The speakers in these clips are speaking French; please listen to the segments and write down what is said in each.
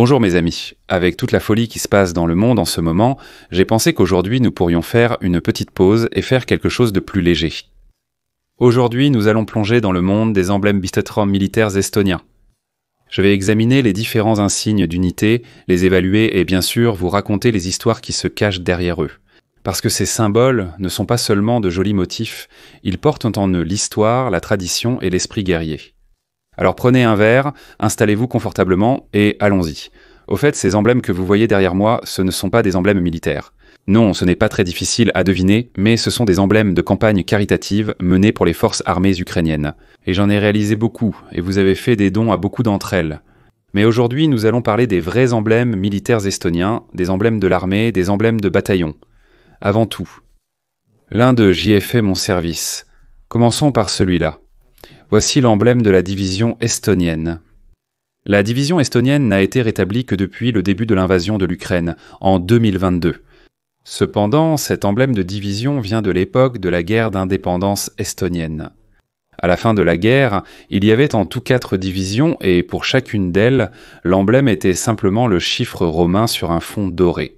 Bonjour mes amis, avec toute la folie qui se passe dans le monde en ce moment, j'ai pensé qu'aujourd'hui nous pourrions faire une petite pause et faire quelque chose de plus léger. Aujourd'hui nous allons plonger dans le monde des emblèmes bistrom militaires estoniens. Je vais examiner les différents insignes d'unité, les évaluer et bien sûr vous raconter les histoires qui se cachent derrière eux. Parce que ces symboles ne sont pas seulement de jolis motifs, ils portent en eux l'histoire, la tradition et l'esprit guerrier. Alors prenez un verre, installez-vous confortablement et allons-y. Au fait, ces emblèmes que vous voyez derrière moi, ce ne sont pas des emblèmes militaires. Non, ce n'est pas très difficile à deviner, mais ce sont des emblèmes de campagne caritative menée pour les forces armées ukrainiennes. Et j'en ai réalisé beaucoup, et vous avez fait des dons à beaucoup d'entre elles. Mais aujourd'hui, nous allons parler des vrais emblèmes militaires estoniens, des emblèmes de l'armée, des emblèmes de bataillon. Avant tout. L'un d'eux, j'y ai fait mon service. Commençons par celui-là. Voici l'emblème de la division estonienne. La division estonienne n'a été rétablie que depuis le début de l'invasion de l'Ukraine, en 2022. Cependant, cet emblème de division vient de l'époque de la guerre d'indépendance estonienne. À la fin de la guerre, il y avait en tout 4 divisions et pour chacune d'elles, l'emblème était simplement le chiffre romain sur un fond doré.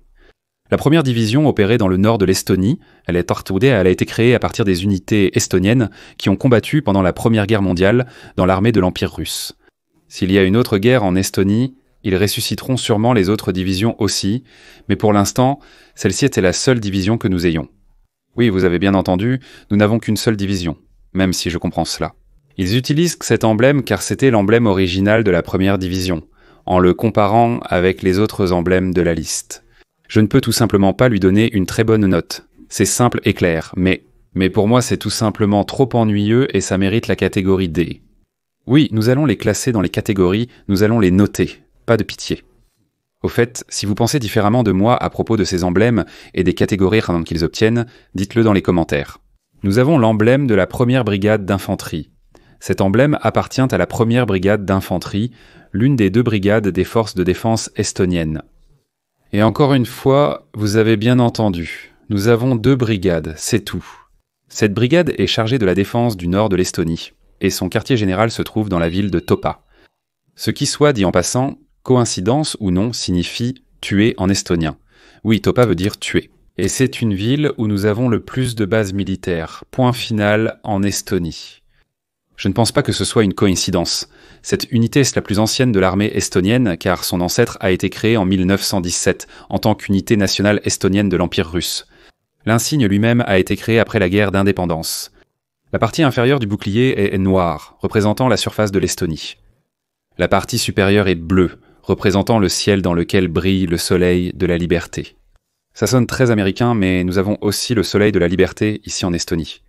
La première division opérait dans le nord de l'Estonie. Elle a été créée à partir des unités estoniennes qui ont combattu pendant la Première Guerre mondiale dans l'armée de l'Empire russe. S'il y a une autre guerre en Estonie, ils ressusciteront sûrement les autres divisions aussi, mais pour l'instant, celle-ci était la seule division que nous ayons. Oui, vous avez bien entendu, nous n'avons qu'une seule division, même si je comprends cela. Ils utilisent cet emblème car c'était l'emblème original de la première division, en le comparant avec les autres emblèmes de la liste. Je ne peux tout simplement pas lui donner une très bonne note. C'est simple et clair, mais pour moi c'est tout simplement trop ennuyeux et ça mérite la catégorie D. Oui, nous allons les classer dans les catégories, nous allons les noter, pas de pitié. Au fait, si vous pensez différemment de moi à propos de ces emblèmes et des catégories avant qu'ils obtiennent, dites-le dans les commentaires. Nous avons l'emblème de la première brigade d'infanterie. Cet emblème appartient à la première brigade d'infanterie, l'une des 2 brigades des forces de défense estoniennes. Et encore une fois, vous avez bien entendu, nous avons 2 brigades, c'est tout. Cette brigade est chargée de la défense du nord de l'Estonie, et son quartier général se trouve dans la ville de Taupa. Ce qui soit dit en passant, coïncidence ou non, signifie « tuer » en estonien. Oui, Taupa veut dire « tuer ». Et c'est une ville où nous avons le plus de bases militaires, point final en Estonie. Je ne pense pas que ce soit une coïncidence. Cette unité est la plus ancienne de l'armée estonienne car son ancêtre a été créé en 1917 en tant qu'unité nationale estonienne de l'Empire russe. L'insigne lui-même a été créé après la guerre d'indépendance. La partie inférieure du bouclier est noire, représentant la surface de l'Estonie. La partie supérieure est bleue, représentant le ciel dans lequel brille le soleil de la liberté. Ça sonne très américain, mais nous avons aussi le soleil de la liberté ici en Estonie.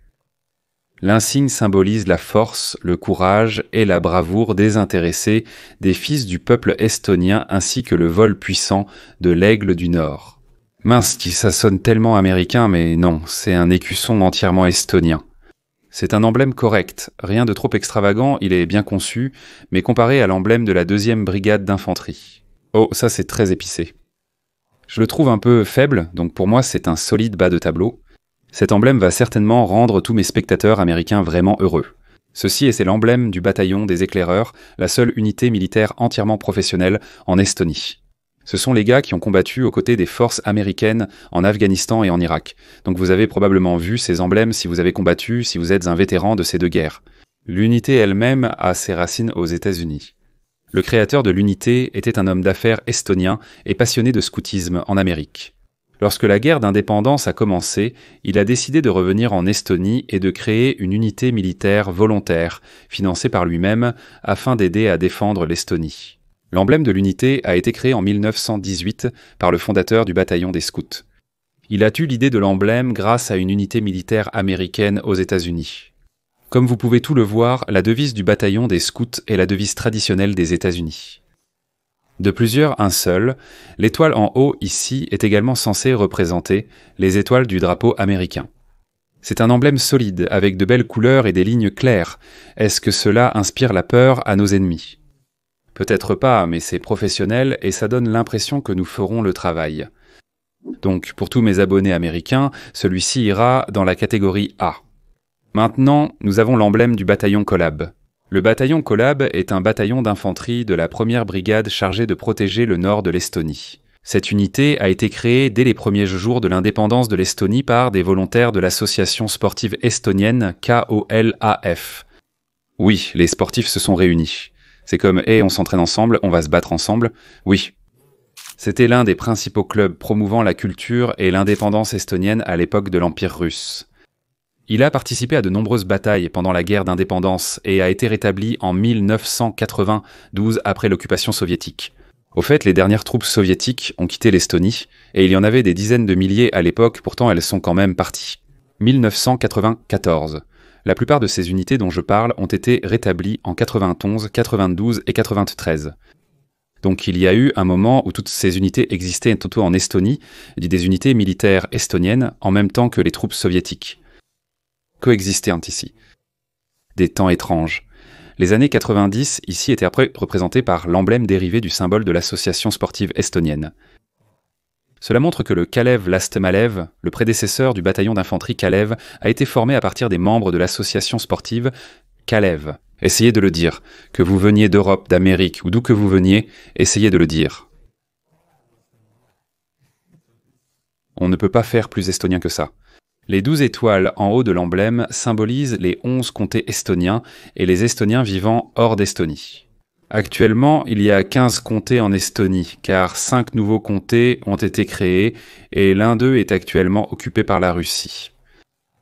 L'insigne symbolise la force, le courage et la bravoure désintéressée des fils du peuple estonien ainsi que le vol puissant de l'aigle du Nord. Mince, ça sonne tellement américain, mais non, c'est un écusson entièrement estonien. C'est un emblème correct, rien de trop extravagant, il est bien conçu, mais comparé à l'emblème de la 2e brigade d'infanterie. Oh, ça c'est très épicé. Je le trouve un peu faible, donc pour moi c'est un solide bas de tableau. Cet emblème va certainement rendre tous mes spectateurs américains vraiment heureux. Ceci est l'emblème du bataillon des éclaireurs, la seule unité militaire entièrement professionnelle en Estonie. Ce sont les gars qui ont combattu aux côtés des forces américaines en Afghanistan et en Irak. Donc vous avez probablement vu ces emblèmes si vous avez combattu, si vous êtes un vétéran de ces 2 guerres. L'unité elle-même a ses racines aux États-Unis. Le créateur de l'unité était un homme d'affaires estonien et passionné de scoutisme en Amérique. Lorsque la guerre d'indépendance a commencé, il a décidé de revenir en Estonie et de créer une unité militaire volontaire, financée par lui-même, afin d'aider à défendre l'Estonie. L'emblème de l'unité a été créé en 1918 par le fondateur du bataillon des scouts. Il a eu l'idée de l'emblème grâce à une unité militaire américaine aux États-Unis. Comme vous pouvez tout le voir, la devise du bataillon des scouts est la devise traditionnelle des États-Unis. De plusieurs, un seul, l'étoile en haut ici est également censée représenter les étoiles du drapeau américain. C'est un emblème solide, avec de belles couleurs et des lignes claires. Est-ce que cela inspire la peur à nos ennemis ? Peut-être pas, mais c'est professionnel et ça donne l'impression que nous ferons le travail. Donc, pour tous mes abonnés américains, celui-ci ira dans la catégorie A. Maintenant, nous avons l'emblème du bataillon Collab. Le bataillon Kolab est un bataillon d'infanterie de la première brigade chargée de protéger le nord de l'Estonie. Cette unité a été créée dès les premiers jours de l'indépendance de l'Estonie par des volontaires de l'association sportive estonienne KOLAF. Oui, les sportifs se sont réunis. C'est comme « on s'entraîne ensemble, on va se battre ensemble ». Oui. C'était l'un des principaux clubs promouvant la culture et l'indépendance estonienne à l'époque de l'Empire russe. Il a participé à de nombreuses batailles pendant la guerre d'indépendance et a été rétabli en 1992 après l'occupation soviétique. Au fait, les dernières troupes soviétiques ont quitté l'Estonie, et il y en avait des dizaines de milliers à l'époque, pourtant elles sont quand même parties. 1994. La plupart de ces unités dont je parle ont été rétablies en 91, 92 et 93. Donc il y a eu un moment où toutes ces unités existaient tantôt en Estonie, des unités militaires estoniennes en même temps que les troupes soviétiques. Coexistaient ici. Des temps étranges. Les années 90 ici étaient après représentées par l'emblème dérivé du symbole de l'association sportive estonienne. Cela montre que le Kalev Lastemalev, le prédécesseur du bataillon d'infanterie Kalev, a été formé à partir des membres de l'association sportive Kalev. Essayez de le dire. Que vous veniez d'Europe, d'Amérique ou d'où que vous veniez, essayez de le dire. On ne peut pas faire plus estonien que ça. Les 12 étoiles en haut de l'emblème symbolisent les 11 comtés estoniens et les Estoniens vivant hors d'Estonie. Actuellement, il y a 15 comtés en Estonie, car 5 nouveaux comtés ont été créés et l'un d'eux est actuellement occupé par la Russie.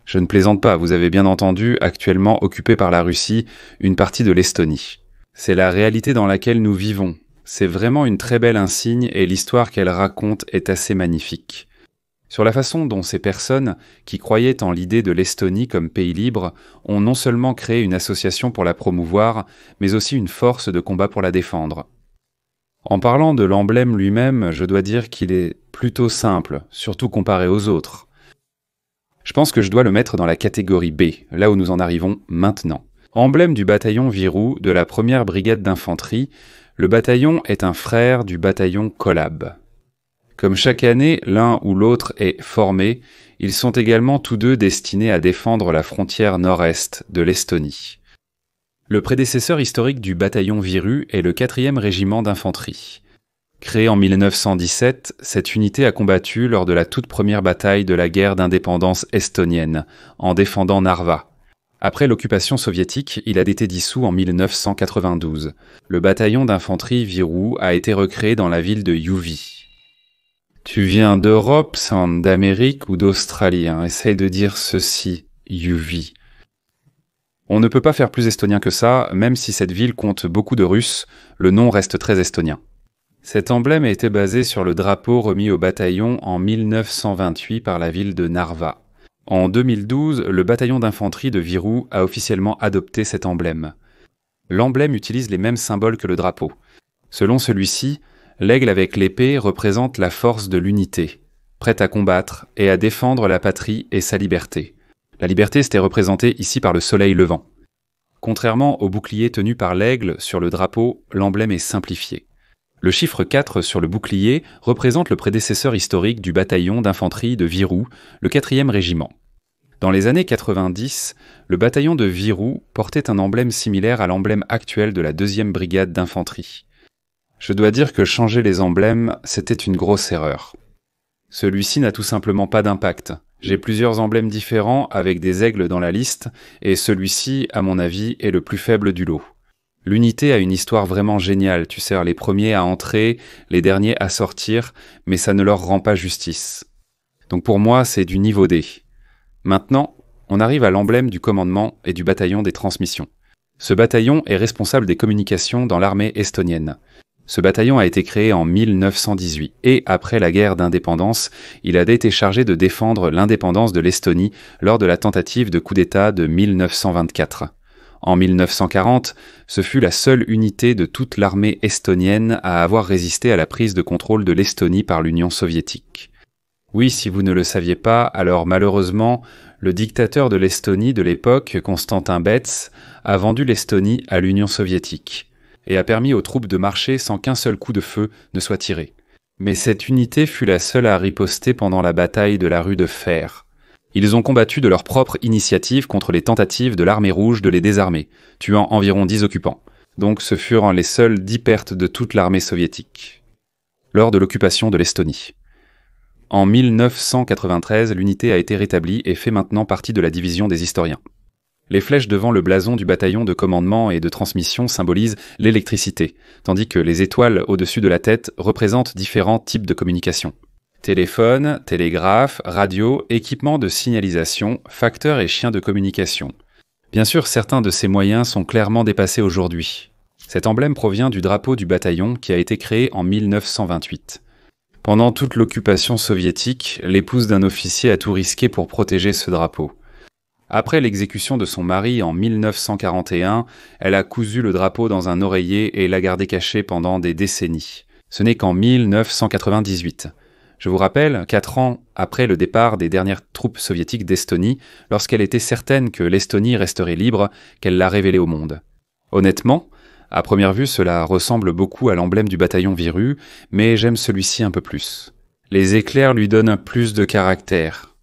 Je ne plaisante pas, vous avez bien entendu, actuellement occupé par la Russie, une partie de l'Estonie. C'est la réalité dans laquelle nous vivons. C'est vraiment une très belle insigne et l'histoire qu'elle raconte est assez magnifique. Sur la façon dont ces personnes, qui croyaient en l'idée de l'Estonie comme pays libre, ont non seulement créé une association pour la promouvoir, mais aussi une force de combat pour la défendre. En parlant de l'emblème lui-même, je dois dire qu'il est plutôt simple, surtout comparé aux autres. Je pense que je dois le mettre dans la catégorie B, là où nous en arrivons maintenant. Emblème du bataillon Virou de la première brigade d'infanterie, le bataillon est un frère du bataillon Kolab. Comme chaque année, l'un ou l'autre est formé, ils sont également tous deux destinés à défendre la frontière nord-est de l'Estonie. Le prédécesseur historique du bataillon Viru est le 4e régiment d'infanterie. Créé en 1917, cette unité a combattu lors de la toute première bataille de la guerre d'indépendance estonienne, en défendant Narva. Après l'occupation soviétique, il a été dissous en 1992. Le bataillon d'infanterie Viru a été recréé dans la ville de Jõhvi. Tu viens d'Europe, d'Amérique ou d'Australie, Essaye de dire ceci, Jõhvi. On ne peut pas faire plus estonien que ça, même si cette ville compte beaucoup de Russes, le nom reste très estonien. Cet emblème a été basé sur le drapeau remis au bataillon en 1928 par la ville de Narva. En 2012, le bataillon d'infanterie de Viru a officiellement adopté cet emblème. L'emblème utilise les mêmes symboles que le drapeau. Selon celui-ci, l'aigle avec l'épée représente la force de l'unité, prête à combattre et à défendre la patrie et sa liberté. La liberté c'était représentée ici par le soleil levant. Contrairement au bouclier tenu par l'aigle sur le drapeau, l'emblème est simplifié. Le chiffre 4 sur le bouclier représente le prédécesseur historique du bataillon d'infanterie de Viru, le 4e régiment. Dans les années 90, le bataillon de Viru portait un emblème similaire à l'emblème actuel de la 2e brigade d'infanterie. Je dois dire que changer les emblèmes, c'était une grosse erreur. Celui-ci n'a tout simplement pas d'impact. J'ai plusieurs emblèmes différents avec des aigles dans la liste, et celui-ci, à mon avis, est le plus faible du lot. L'unité a une histoire vraiment géniale, tu sais, les premiers à entrer, les derniers à sortir, mais ça ne leur rend pas justice. Donc pour moi, c'est du niveau D. Maintenant, on arrive à l'emblème du commandement et du bataillon des transmissions. Ce bataillon est responsable des communications dans l'armée estonienne. Ce bataillon a été créé en 1918 et, après la guerre d'indépendance, il a été chargé de défendre l'indépendance de l'Estonie lors de la tentative de coup d'État de 1924. En 1940, ce fut la seule unité de toute l'armée estonienne à avoir résisté à la prise de contrôle de l'Estonie par l'Union soviétique. Oui, si vous ne le saviez pas, alors malheureusement, le dictateur de l'Estonie de l'époque, Konstantin Betz, a vendu l'Estonie à l'Union soviétique et a permis aux troupes de marcher sans qu'un seul coup de feu ne soit tiré. Mais cette unité fut la seule à riposter pendant la bataille de la rue de Fer. Ils ont combattu de leur propre initiative contre les tentatives de l'armée rouge de les désarmer, tuant environ 10 occupants. Donc ce furent les seules 10 pertes de toute l'armée soviétique. Lors de l'occupation de l'Estonie. En 1993, l'unité a été rétablie et fait maintenant partie de la division des historiens. Les flèches devant le blason du bataillon de commandement et de transmission symbolisent l'électricité, tandis que les étoiles au-dessus de la tête représentent différents types de communication. Téléphone, télégraphe, radio, équipement de signalisation, facteurs et chiens de communication. Bien sûr, certains de ces moyens sont clairement dépassés aujourd'hui. Cet emblème provient du drapeau du bataillon qui a été créé en 1928. Pendant toute l'occupation soviétique, l'épouse d'un officier a tout risqué pour protéger ce drapeau. Après l'exécution de son mari en 1941, elle a cousu le drapeau dans un oreiller et l'a gardé caché pendant des décennies. Ce n'est qu'en 1998. Je vous rappelle, 4 ans après le départ des dernières troupes soviétiques d'Estonie, lorsqu'elle était certaine que l'Estonie resterait libre, qu'elle l'a révélé au monde. Honnêtement, à première vue, cela ressemble beaucoup à l'emblème du bataillon Viru, mais j'aime celui-ci un peu plus. Les éclairs lui donnent plus de caractère.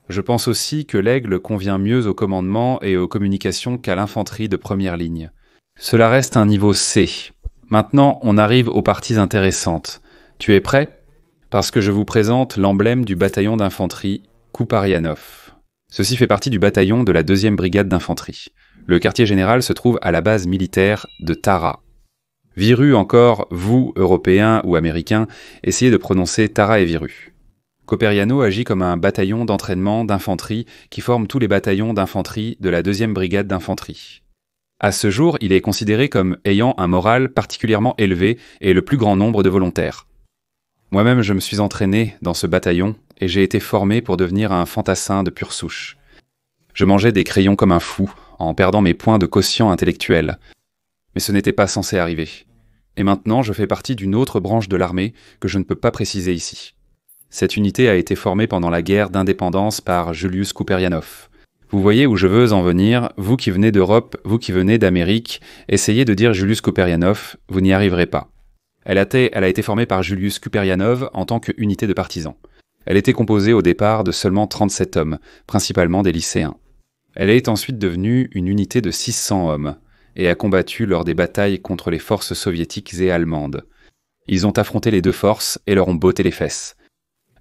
Je pense aussi que l'aigle convient mieux au commandement et aux communications qu'à l'infanterie de première ligne. Cela reste un niveau C. Maintenant, on arrive aux parties intéressantes. Tu es prêt ? Parce que je vous présente l'emblème du bataillon d'infanterie Kouparianov. Ceci fait partie du bataillon de la 2e brigade d'infanterie. Le quartier général se trouve à la base militaire de Tara. Viru encore, vous, Européens ou Américains, essayez de prononcer Tara et Viru. Kouparianov agit comme un bataillon d'entraînement d'infanterie qui forme tous les bataillons d'infanterie de la 2e brigade d'infanterie. À ce jour, il est considéré comme ayant un moral particulièrement élevé et le plus grand nombre de volontaires. Moi-même, je me suis entraîné dans ce bataillon et j'ai été formé pour devenir un fantassin de pure souche. Je mangeais des crayons comme un fou, en perdant mes points de quotient intellectuel. Mais ce n'était pas censé arriver. Et maintenant, je fais partie d'une autre branche de l'armée que je ne peux pas préciser ici. Cette unité a été formée pendant la guerre d'indépendance par Julius Kouparianov. Vous voyez où je veux en venir, vous qui venez d'Europe, vous qui venez d'Amérique, essayez de dire Julius Kouparianov, vous n'y arriverez pas. Elle a été formée par Julius Kouparianov en tant qu'unité de partisans. Elle était composée au départ de seulement 37 hommes, principalement des lycéens. Elle est ensuite devenue une unité de 600 hommes et a combattu lors des batailles contre les forces soviétiques et allemandes. Ils ont affronté les deux forces et leur ont botté les fesses.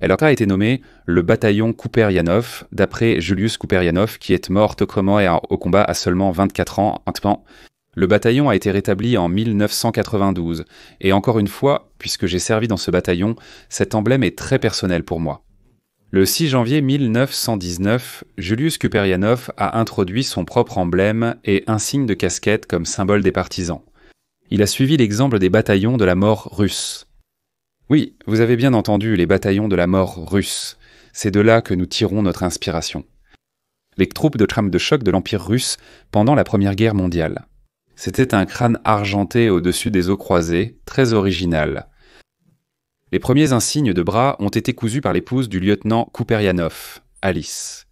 Elle a été nommée le bataillon Kouparianov, d'après Julius Kouparianov, qui est mort au combat à seulement 24 ans. Le bataillon a été rétabli en 1992, et encore une fois, puisque j'ai servi dans ce bataillon, cet emblème est très personnel pour moi. Le 6 janvier 1919, Julius Kouparianov a introduit son propre emblème et insigne de casquette comme symbole des partisans. Il a suivi l'exemple des bataillons de la mort russe. Oui, vous avez bien entendu, les bataillons de la mort russe. C'est de là que nous tirons notre inspiration. Les troupes de choc de l'Empire russe pendant la Première Guerre mondiale. C'était un crâne argenté au-dessus des os croisés, très original. Les premiers insignes de bras ont été cousus par l'épouse du lieutenant Kouparianov, Alice.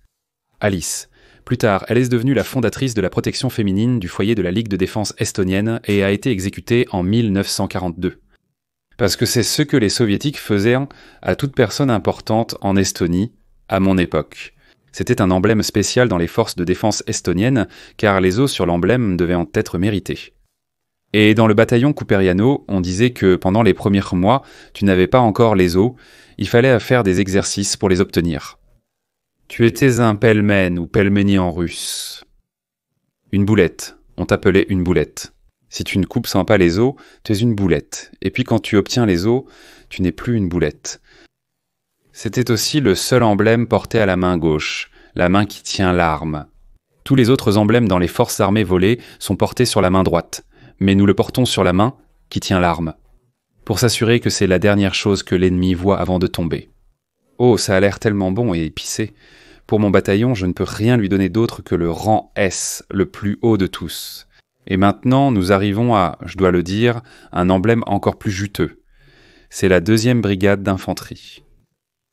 Alice. Plus tard, elle est devenue la fondatrice de la protection féminine du foyer de la Ligue de défense estonienne et a été exécutée en 1942. Parce que c'est ce que les soviétiques faisaient à toute personne importante en Estonie, à mon époque. C'était un emblème spécial dans les forces de défense estoniennes, car les os sur l'emblème devaient en être mérités. Et dans le bataillon Kouparianov, on disait que pendant les premiers mois, tu n'avais pas encore les os, il fallait faire des exercices pour les obtenir. Tu étais un pelmen ou pelmeni en russe. Une boulette, on t'appelait une boulette. Si tu ne coupes sans pas les os, tu es une boulette. Et puis quand tu obtiens les os, tu n'es plus une boulette. C'était aussi le seul emblème porté à la main gauche, la main qui tient l'arme. Tous les autres emblèmes dans les forces armées volées sont portés sur la main droite, mais nous le portons sur la main qui tient l'arme, pour s'assurer que c'est la dernière chose que l'ennemi voit avant de tomber. Oh, ça a l'air tellement bon et épicé. Pour mon bataillon, je ne peux rien lui donner d'autre que le rang S, le plus haut de tous. Et maintenant, nous arrivons à, je dois le dire, un emblème encore plus juteux. C'est la 2e brigade d'infanterie.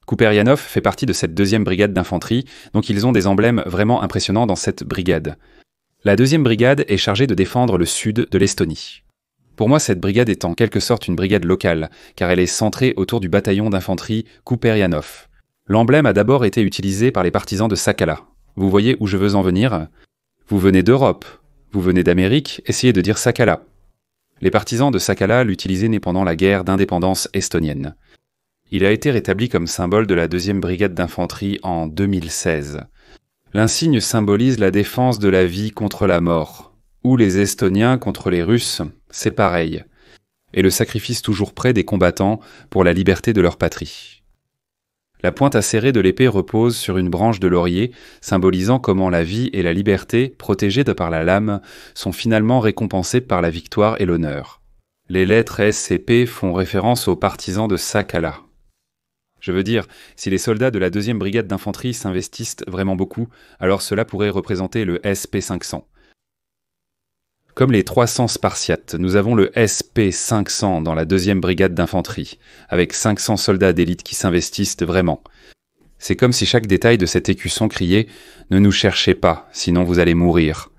Kouparianov fait partie de cette 2e brigade d'infanterie, donc ils ont des emblèmes vraiment impressionnants dans cette brigade. La 2e brigade est chargée de défendre le sud de l'Estonie. Pour moi, cette brigade est en quelque sorte une brigade locale, car elle est centrée autour du bataillon d'infanterie Kouparianov. L'emblème a d'abord été utilisé par les partisans de Sakala. Vous voyez où je veux en venir? Vous venez d'Europe, vous venez d'Amérique, essayez de dire Sakala. Les partisans de Sakala l'utilisaient pendant la guerre d'indépendance estonienne. Il a été rétabli comme symbole de la 2e brigade d'infanterie en 2016. L'insigne symbolise la défense de la vie contre la mort, ou les Estoniens contre les Russes, c'est pareil, et le sacrifice toujours prêt des combattants pour la liberté de leur patrie. La pointe acérée de l'épée repose sur une branche de laurier, symbolisant comment la vie et la liberté, protégées par la lame, sont finalement récompensées par la victoire et l'honneur. Les lettres S et P font référence aux partisans de Sakala. Je veux dire, si les soldats de la 2e brigade d'infanterie s'investissent vraiment beaucoup, alors cela pourrait représenter le SP500. Comme les 300 Spartiates, nous avons le SP500 dans la 2e brigade d'infanterie, avec 500 soldats d'élite qui s'investissent vraiment. C'est comme si chaque détail de cet écusson criait « Ne nous cherchez pas, sinon vous allez mourir ».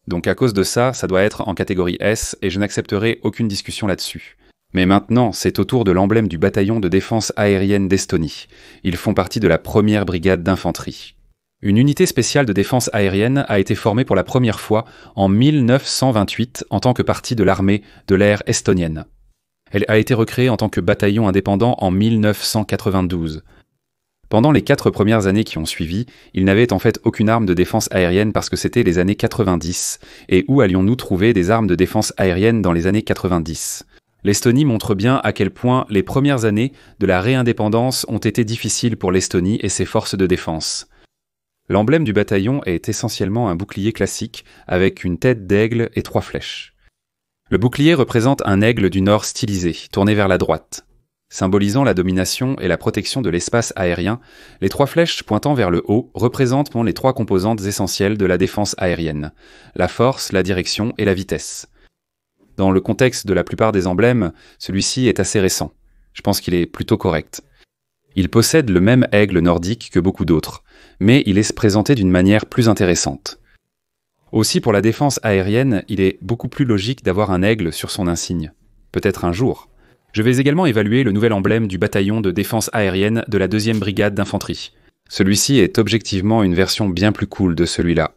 Donc à cause de ça, ça doit être en catégorie S et je n'accepterai aucune discussion là-dessus. Mais maintenant, c'est au tour de l'emblème du bataillon de défense aérienne d'Estonie. Ils font partie de la 1re brigade d'infanterie. Une unité spéciale de défense aérienne a été formée pour la première fois en 1928 en tant que partie de l'armée de l'air estonienne. Elle a été recréée en tant que bataillon indépendant en 1992. Pendant les 4 premières années qui ont suivi, ils n'avaient en fait aucune arme de défense aérienne parce que c'était les années 90. Et où allions-nous trouver des armes de défense aérienne dans les années 90 ? L'Estonie montre bien à quel point les premières années de la réindépendance ont été difficiles pour l'Estonie et ses forces de défense. L'emblème du bataillon est essentiellement un bouclier classique avec une tête d'aigle et 3 flèches. Le bouclier représente un aigle du nord stylisé, tourné vers la droite. Symbolisant la domination et la protection de l'espace aérien, les 3 flèches pointant vers le haut représentent les 3 composantes essentielles de la défense aérienne, la force, la direction et la vitesse. Dans le contexte de la plupart des emblèmes, celui-ci est assez récent. Je pense qu'il est plutôt correct. Il possède le même aigle nordique que beaucoup d'autres, mais il est présenté d'une manière plus intéressante. Aussi pour la défense aérienne, il est beaucoup plus logique d'avoir un aigle sur son insigne. Peut-être un jour. Je vais également évaluer le nouvel emblème du bataillon de défense aérienne de la 2e brigade d'infanterie. Celui-ci est objectivement une version bien plus cool de celui-là.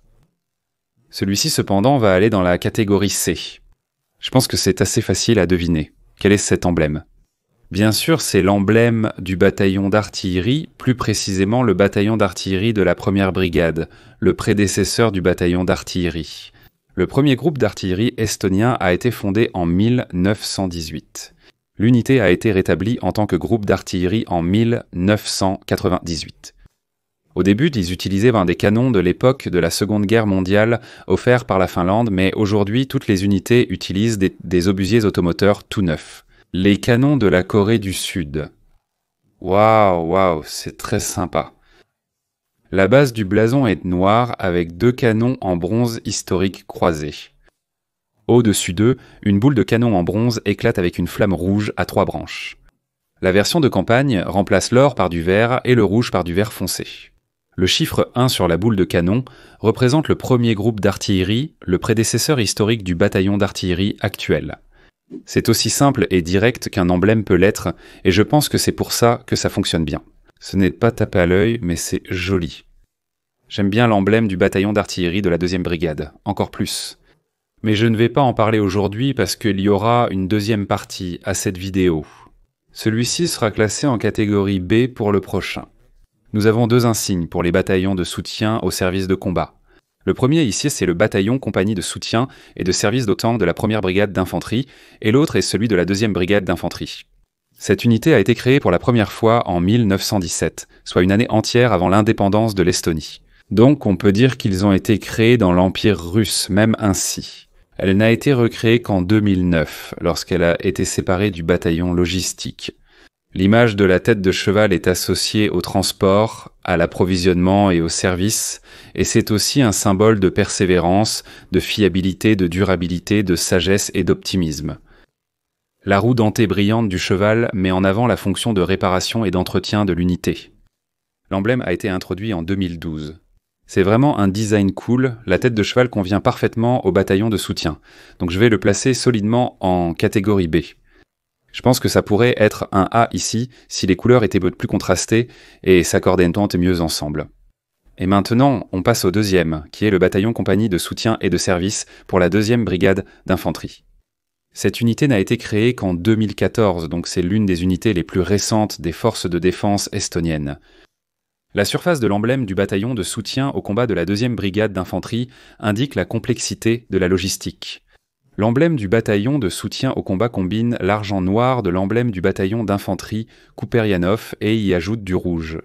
Celui-ci cependant va aller dans la catégorie C. Je pense que c'est assez facile à deviner. Quel est cet emblème? Bien sûr, c'est l'emblème du bataillon d'artillerie, plus précisément le bataillon d'artillerie de la 1re brigade, le prédécesseur du bataillon d'artillerie. Le premier groupe d'artillerie estonien a été fondé en 1918. L'unité a été rétablie en tant que groupe d'artillerie en 1998. Au début, ils utilisaient des canons de l'époque de la Seconde Guerre mondiale offerts par la Finlande, mais aujourd'hui, toutes les unités utilisent des obusiers automoteurs tout neufs. Les canons de la Corée du Sud. Waouh, c'est très sympa. La base du blason est noire avec 2 canons en bronze historique croisés. Au-dessus d'eux, une boule de canon en bronze éclate avec une flamme rouge à 3 branches. La version de campagne remplace l'or par du vert et le rouge par du vert foncé. Le chiffre 1 sur la boule de canon représente le premier groupe d'artillerie, le prédécesseur historique du bataillon d'artillerie actuel. C'est aussi simple et direct qu'un emblème peut l'être, et je pense que c'est pour ça que ça fonctionne bien. Ce n'est pas taper à l'œil, mais c'est joli. J'aime bien l'emblème du bataillon d'artillerie de la 2e brigade, encore plus. Mais je ne vais pas en parler aujourd'hui parce qu'il y aura une 2e partie à cette vidéo. Celui-ci sera classé en catégorie B pour le prochain. Nous avons 2 insignes pour les bataillons de soutien au service de combat. Le premier ici, c'est le bataillon compagnie de soutien et de service d'OTAN de la 1re brigade d'infanterie, et l'autre est celui de la 2e brigade d'infanterie. Cette unité a été créée pour la première fois en 1917, soit une année entière avant l'indépendance de l'Estonie. Donc on peut dire qu'ils ont été créés dans l'Empire russe, même ainsi. Elle n'a été recréée qu'en 2009, lorsqu'elle a été séparée du bataillon logistique. L'image de la tête de cheval est associée au transport, à l'approvisionnement et au service, et c'est aussi un symbole de persévérance, de fiabilité, de durabilité, de sagesse et d'optimisme. La roue dentée brillante du cheval met en avant la fonction de réparation et d'entretien de l'unité. L'emblème a été introduit en 2012. C'est vraiment un design cool, la tête de cheval convient parfaitement au bataillon de soutien, donc je vais le placer solidement en catégorie B. Je pense que ça pourrait être un A ici si les couleurs étaient plus contrastées et s'accordaient mieux ensemble. Et maintenant, on passe au deuxième, qui est le bataillon compagnie de soutien et de service pour la 2e brigade d'infanterie. Cette unité n'a été créée qu'en 2014, donc c'est l'une des unités les plus récentes des forces de défense estoniennes. La surface de l'emblème du bataillon de soutien au combat de la 2e brigade d'infanterie indique la complexité de la logistique. L'emblème du bataillon de soutien au combat combine l'argent noir de l'emblème du bataillon d'infanterie Kuperjanov et y ajoute du rouge.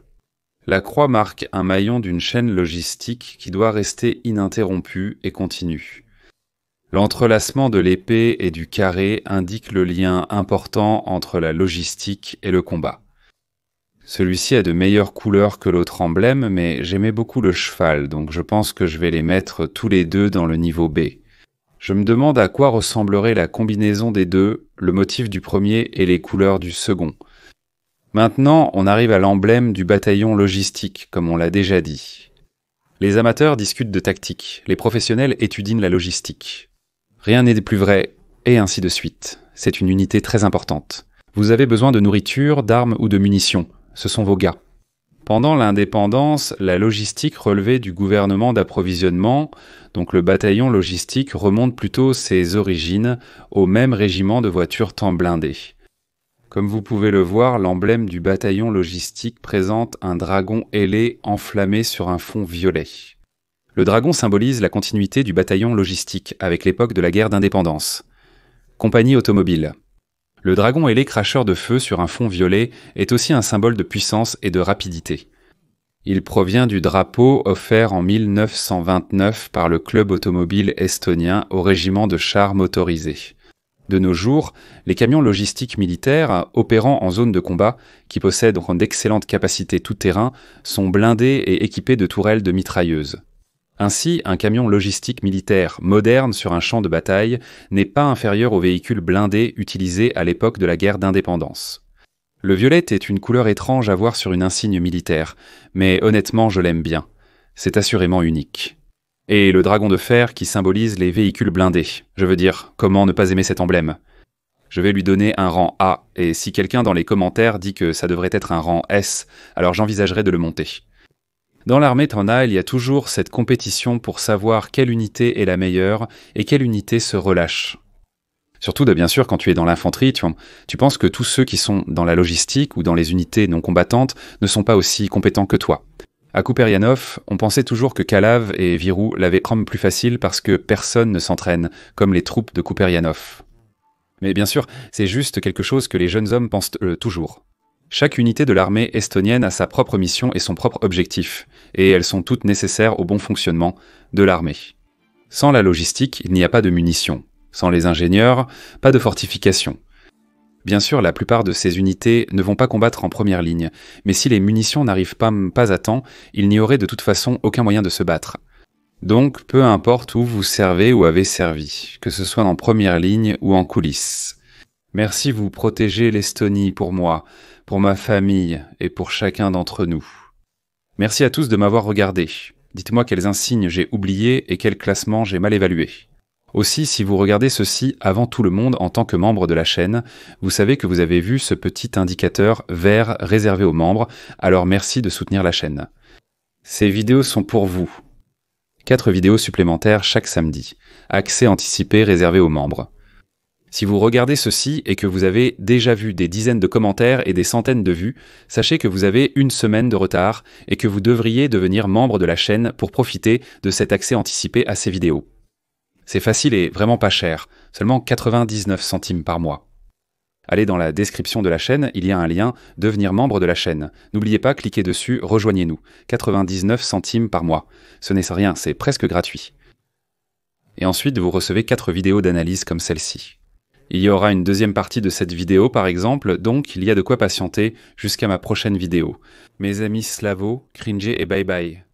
La croix marque un maillon d'une chaîne logistique qui doit rester ininterrompue et continue. L'entrelacement de l'épée et du carré indique le lien important entre la logistique et le combat. Celui-ci a de meilleures couleurs que l'autre emblème, mais j'aimais beaucoup le cheval, donc je pense que je vais les mettre tous les deux dans le niveau B. Je me demande à quoi ressemblerait la combinaison des deux, le motif du premier et les couleurs du second. Maintenant, on arrive à l'emblème du bataillon logistique, comme on l'a déjà dit. Les amateurs discutent de tactique, les professionnels étudient la logistique. Rien n'est plus vrai, et ainsi de suite. C'est une unité très importante. Vous avez besoin de nourriture, d'armes ou de munitions. Ce sont vos gars. Pendant l'indépendance, la logistique relevait du gouvernement d'approvisionnement, donc le bataillon logistique remonte plutôt ses origines au même régiment de voitures tant blindées. Comme vous pouvez le voir, l'emblème du bataillon logistique présente un dragon ailé enflammé sur un fond violet. Le dragon symbolise la continuité du bataillon logistique avec l'époque de la guerre d'indépendance. Compagnie automobile. Le dragon ailé cracheur de feu sur un fond violet est aussi un symbole de puissance et de rapidité. Il provient du drapeau offert en 1929 par le club automobile estonien au régiment de chars motorisés. De nos jours, les camions logistiques militaires opérant en zone de combat, qui possèdent d'excellentes capacités tout-terrain, sont blindés et équipés de tourelles de mitrailleuses. Ainsi, un camion logistique militaire moderne sur un champ de bataille n'est pas inférieur aux véhicules blindés utilisés à l'époque de la guerre d'indépendance. Le violet est une couleur étrange à voir sur une insigne militaire, mais honnêtement je l'aime bien. C'est assurément unique. Et le dragon de fer qui symbolise les véhicules blindés. Je veux dire, comment ne pas aimer cet emblème ? Je vais lui donner un rang A, et si quelqu'un dans les commentaires dit que ça devrait être un rang S, alors j'envisagerai de le monter. Dans l'armée Tana, il y a toujours cette compétition pour savoir quelle unité est la meilleure et quelle unité se relâche. Surtout, bien sûr, quand tu es dans l'infanterie, tu penses que tous ceux qui sont dans la logistique ou dans les unités non combattantes ne sont pas aussi compétents que toi. À Kuperjanov, on pensait toujours que Kalav et Virou l'avaient plus facile parce que personne ne s'entraîne, comme les troupes de Kuperjanov. Mais bien sûr, c'est juste quelque chose que les jeunes hommes pensent toujours. Chaque unité de l'armée estonienne a sa propre mission et son propre objectif, et elles sont toutes nécessaires au bon fonctionnement de l'armée. Sans la logistique, il n'y a pas de munitions. Sans les ingénieurs, pas de fortifications. Bien sûr, la plupart de ces unités ne vont pas combattre en première ligne, mais si les munitions n'arrivent pas à temps, il n'y aurait de toute façon aucun moyen de se battre. Donc, peu importe où vous servez ou avez servi, que ce soit en première ligne ou en coulisses. Merci, vous protégez l'Estonie pour moi, pour ma famille et pour chacun d'entre nous. Merci à tous de m'avoir regardé. Dites-moi quels insignes j'ai oubliés et quel classement j'ai mal évalué. Aussi, si vous regardez ceci avant tout le monde en tant que membre de la chaîne, vous savez que vous avez vu ce petit indicateur vert réservé aux membres, alors merci de soutenir la chaîne. Ces vidéos sont pour vous. 4 vidéos supplémentaires chaque samedi. Accès anticipé réservé aux membres. Si vous regardez ceci et que vous avez déjà vu des dizaines de commentaires et des centaines de vues, sachez que vous avez une semaine de retard et que vous devriez devenir membre de la chaîne pour profiter de cet accès anticipé à ces vidéos. C'est facile et vraiment pas cher, seulement 99 centimes par mois. Allez dans la description de la chaîne, il y a un lien « Devenir membre de la chaîne ». N'oubliez pas, cliquez dessus, rejoignez-nous. 99 centimes par mois. Ce n'est rien, c'est presque gratuit. Et ensuite, vous recevez 4 vidéos d'analyse comme celle-ci. Il y aura une deuxième partie de cette vidéo par exemple, donc il y a de quoi patienter jusqu'à ma prochaine vidéo. Mes amis Slavo, cringez et bye bye.